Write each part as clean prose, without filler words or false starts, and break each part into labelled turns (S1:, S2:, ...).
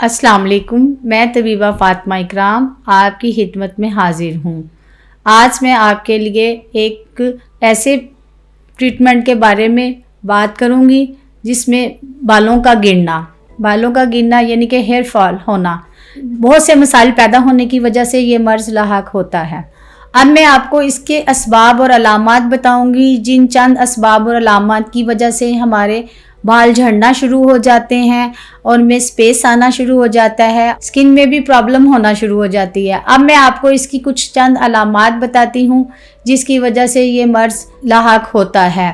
S1: अस्सलाम वालेकुम। मैं तबीबा फ़ातिमा इकराम आपकी खिदमत में हाज़िर हूँ। आज मैं आपके लिए एक ऐसे ट्रीटमेंट के बारे में बात करूँगी जिसमें बालों का गिरना यानी कि हेयर फॉल होना, बहुत से मसाइल पैदा होने की वजह से ये मर्ज़ लाहक होता है। अब मैं आपको इसके असबाब और अलामात बताऊंगी, जिन चंद असबाब और अलामात की वजह से हमारे बाल झड़ना शुरू हो जाते हैं और उनमें स्पेस आना शुरू हो जाता है, स्किन में भी प्रॉब्लम होना शुरू हो जाती है। अब मैं आपको इसकी कुछ चंद अलामात बताती हूँ जिसकी वजह से ये मर्ज़ लाहक होता है।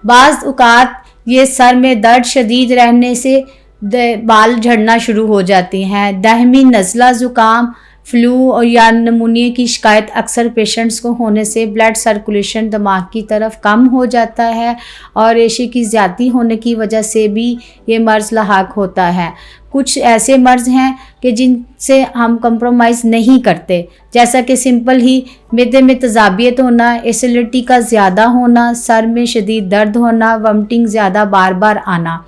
S1: बाज़ औक़ात ये सर में दर्द शदीद रहने से बाल झड़ना शुरू हो जाती हैं। दहमी, नज़ला, ज़ुकाम, फ्लू और या नमूनिया की शिकायत अक्सर पेशेंट्स को होने से ब्लड सर्कुलेशन दिमाग की तरफ कम हो जाता है और रेशे की ज़्यादती होने की वजह से भी ये मर्ज़ लाहक होता है। कुछ ऐसे मर्ज़ हैं कि जिनसे हम कंप्रोमाइज़ नहीं करते, जैसा कि सिंपल ही मैदे में तेज़ाबियत होना, एसिडिटी का ज़्यादा होना, सर में शदीद दर्द होना, वमिटिंग ज़्यादा बार बार आना।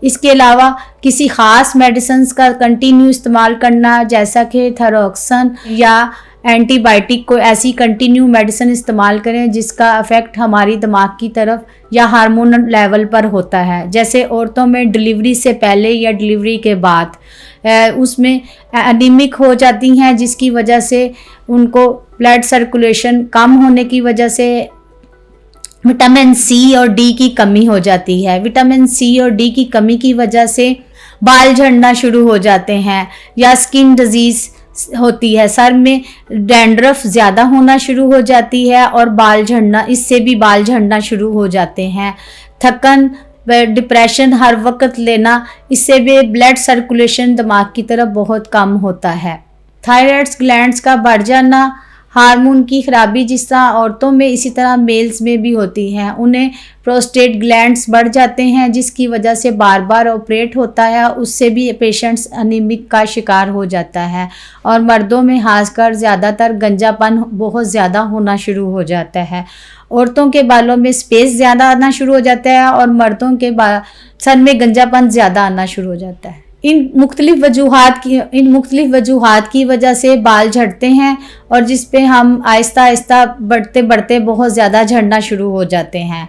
S1: इसके अलावा किसी ख़ास मेडिसिन्स का कंटिन्यू इस्तेमाल करना, जैसा कि थायरोक्सिन या एंटीबायोटिक, को ऐसी कंटिन्यू मेडिसिन इस्तेमाल करें जिसका इफ़ेक्ट हमारी दिमाग की तरफ या हार्मोनल लेवल पर होता है। जैसे औरतों में डिलीवरी से पहले या डिलीवरी के बाद उसमें एनीमिक हो जाती हैं, जिसकी वजह से उनको ब्लड सर्कुलेशन कम होने की वजह से विटामिन सी और डी की कमी हो जाती है। विटामिन सी और डी की कमी की वजह से बाल झड़ना शुरू हो जाते हैं या स्किन डिजीज़ होती है, सर में डैंड्रफ ज़्यादा होना शुरू हो जाती है और इससे भी बाल झड़ना शुरू हो जाते हैं। थकन, डिप्रेशन हर वक्त लेना, इससे भी ब्लड सर्कुलेशन दिमाग की तरफ बहुत कम होता है। थायराइड ग्लैंड्स का बढ़ जाना, हार्मोन की खराबी जिस तरह औरतों में इसी तरह मेल्स में भी होती हैं, उन्हें प्रोस्टेट ग्लैंड्स बढ़ जाते हैं जिसकी वजह से बार बार ऑपरेट होता है, उससे भी पेशेंट्स अनीमिक का शिकार हो जाता है। और मर्दों में खासकर ज़्यादातर गंजापन बहुत ज़्यादा होना शुरू हो जाता है। औरतों के बालों में स्पेस ज़्यादा आना शुरू हो जाता है और मर्दों के सर में गंजापन ज़्यादा आना शुरू हो जाता है। इन मुख्तलिफ वजूहात की वजह से बाल झड़ते हैं और जिस पे हम आहिस्ता आहिस्ता बढ़ते बढ़ते बहुत ज़्यादा झड़ना शुरू हो जाते हैं।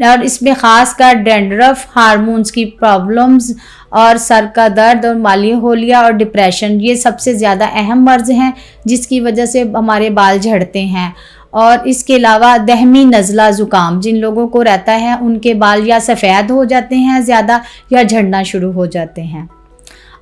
S1: और इसमें ख़ास कर डैंड्रफ, हार्मोन्स की प्रॉब्लम्स और सर का दर्द और मालिहोलिया और डिप्रेशन, ये सबसे ज़्यादा अहम मर्ज़ हैं जिसकी वजह से हमारे बाल झड़ते हैं। और इसके अलावा दहमी, नज़ला, ज़ुकाम जिन लोगों को रहता है उनके बाल या सफ़ेद हो जाते हैं ज़्यादा या झड़ना शुरू हो जाते हैं।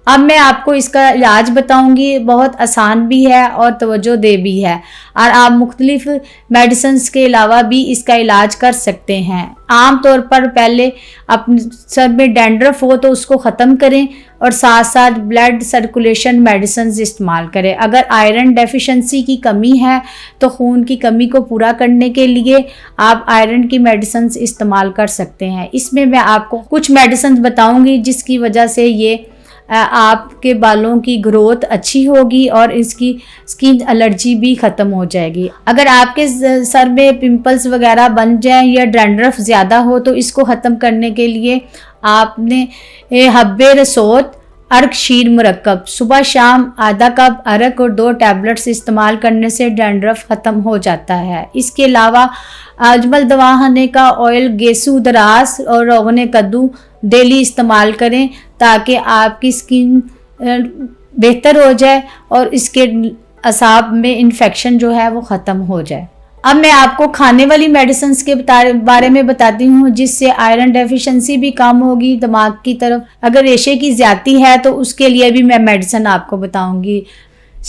S1: अब मैं आपको इसका इलाज बताऊंगी, बहुत आसान भी है और तवज्जो दे भी है और आप मुख्तलिफ मेडिसिन्स के अलावा भी इसका इलाज कर सकते हैं। आम तौर पर पहले अपने सर में डैंड्रफ हो तो उसको ख़त्म करें और साथ साथ ब्लड सर्कुलेशन मेडिसिन्स इस्तेमाल करें। अगर आयरन डेफिशिएंसी की कमी है तो खून की कमी को पूरा करने के लिए आप आयरन की मेडिसिन्स इस्तेमाल कर सकते हैं। इसमें मैं आपको कुछ मेडिसिन्स बताऊंगी जिसकी वजह से ये आपके बालों की ग्रोथ अच्छी होगी और इसकी स्किन एलर्जी भी ख़त्म हो जाएगी। अगर आपके सर में पिंपल्स वगैरह बन जाएं या डैंड्रफ ज़्यादा हो तो इसको ख़त्म करने के लिए आपने हब्बे रसोत, अर्क शीर मुरक्कब, सुबह शाम आधा कप अर्क और 2 टैबलेट्स इस्तेमाल करने से डैंड्रफ ख़त्म हो जाता है। इसके अलावा अजमल दवाखाने का ऑयल, गेसू दरास और रोगन कद्दू डेली इस्तेमाल करें ताकि आपकी स्किन बेहतर हो जाए और इसके असाब में इन्फेक्शन जो है वो ख़त्म हो जाए। अब मैं आपको खाने वाली मेडिसिन्स के बारे में बताती हूँ जिससे आयरन डेफिशिएंसी भी कम होगी दिमाग की तरफ। अगर रेशे की ज़्यादती है तो उसके लिए भी मैं मेडिसिन आपको बताऊँगी।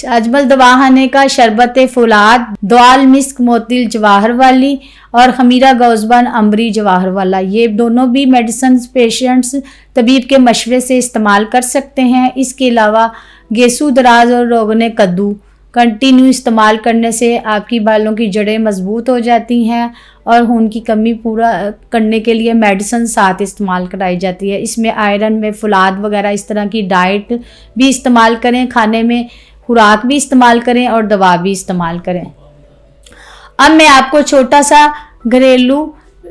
S1: अजमल दवाखाने का शरबत फौलाद, दाल मिस्क मोतिल जवाहर वाली और खमीरा गौजबान अम्बरी जवाहर वाला, ये दोनों भी मेडिसिन पेशेंट्स तबीब के मशवरे से इस्तेमाल कर सकते हैं। इसके अलावा गेसू दराज और रोगन कद्दू कंटिन्यू इस्तेमाल करने से आपकी बालों की जड़ें मजबूत हो जाती हैं और खून की कमी पूरा करने के लिए मेडिसिन साथ इस्तेमाल कराई जाती है। इसमें आयरन में फौलाद वगैरह इस तरह की डाइट भी इस्तेमाल करें, खाने में खुराक भी इस्तेमाल करें और दवा भी इस्तेमाल करें। अब मैं आपको छोटा सा घरेलू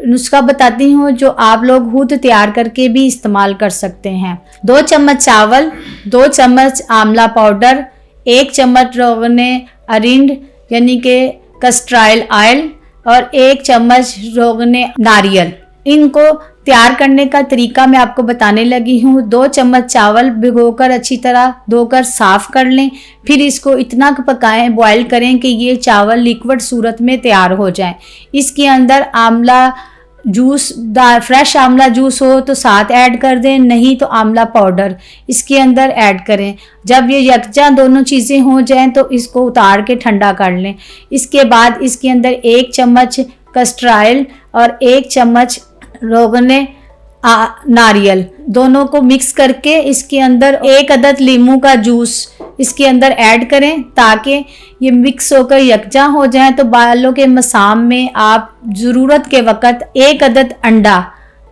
S1: नुस्खा बताती हूँ जो आप लोग खुद तैयार करके भी इस्तेमाल कर सकते हैं। 2 चम्मच चावल, 2 चम्मच आंवला पाउडर, 1 चम्मच रोगने अरिंड यानी कि कस्टर्ड ऑयल और 1 चम्मच रोगने नारियल। इनको तैयार करने का तरीका मैं आपको बताने लगी हूँ। 2 चम्मच चावल भिगोकर अच्छी तरह धोकर साफ कर लें, फिर इसको इतना पकाएं, बॉयल करें कि ये चावल लिक्विड सूरत में तैयार हो जाए। इसके अंदर आंवला जूस, फ्रेश आंवला जूस हो तो साथ ऐड कर दें, नहीं तो आंवला पाउडर इसके अंदर ऐड करें। जब ये यकजा दोनों चीज़ें हो जाएं तो इसको उतार के ठंडा कर लें। इसके बाद इसके अंदर 1 चम्मच कस्टर्ड ऑयल और 1 चम्मच रोगने नारियल दोनों को मिक्स करके इसके अंदर 1 अदद लीमू का जूस इसके अंदर ऐड करें ताकि ये मिक्स होकर यकजा हो जाए। तो बालों के मसाम में आप ज़रूरत के वक़्त 1 अदद अंडा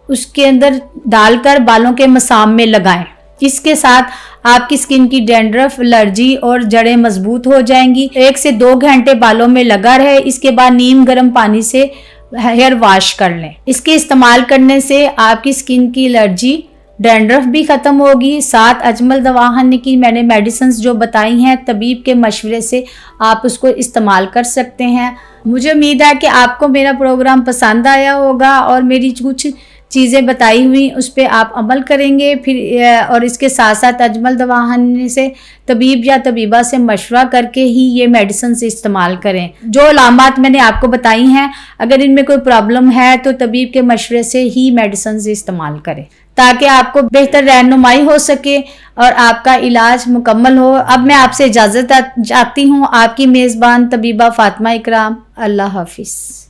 S1: उसके अंदर डालकर बालों के मसाम में लगाएं। इसके साथ आपकी स्किन की डैंड्रफ, एलर्जी और जड़ें मजबूत हो जाएंगी। 1 से 2 घंटे बालों में लगा रहे। इसके बाद नीम गर्म पानी से हेयर वॉश कर लें। इसके इस्तेमाल करने से आपकी स्किन की एलर्जी, डैंड्रफ भी ख़त्म होगी। साथ अजमल दवाखाने की मैंने मेडिसिन जो बताई हैं तबीब के मशवरे से आप उसको इस्तेमाल कर सकते हैं। मुझे उम्मीद है कि आपको मेरा प्रोग्राम पसंद आया होगा और मेरी कुछ चीज़ें बताई हुई उस पर आप अमल करेंगे। फिर और इसके साथ साथ अजमल दवाखाने से तबीब या तबीबा से मशवरा करके ही ये मेडिसिन से इस्तेमाल करें। जो अलामात मैंने आपको बताई हैं, अगर इनमें कोई प्रॉब्लम है तो तबीब के मशवरे से ही मेडिसिन से इस्तेमाल करें ताकि आपको बेहतर रहनुमाई हो सके और आपका इलाज मुकम्मल हो। अब मैं आपसे इजाज़त चाहती हूँ। आपकी मेज़बान तबीबा फातिमा इकराम। अल्लाह हाफिज़।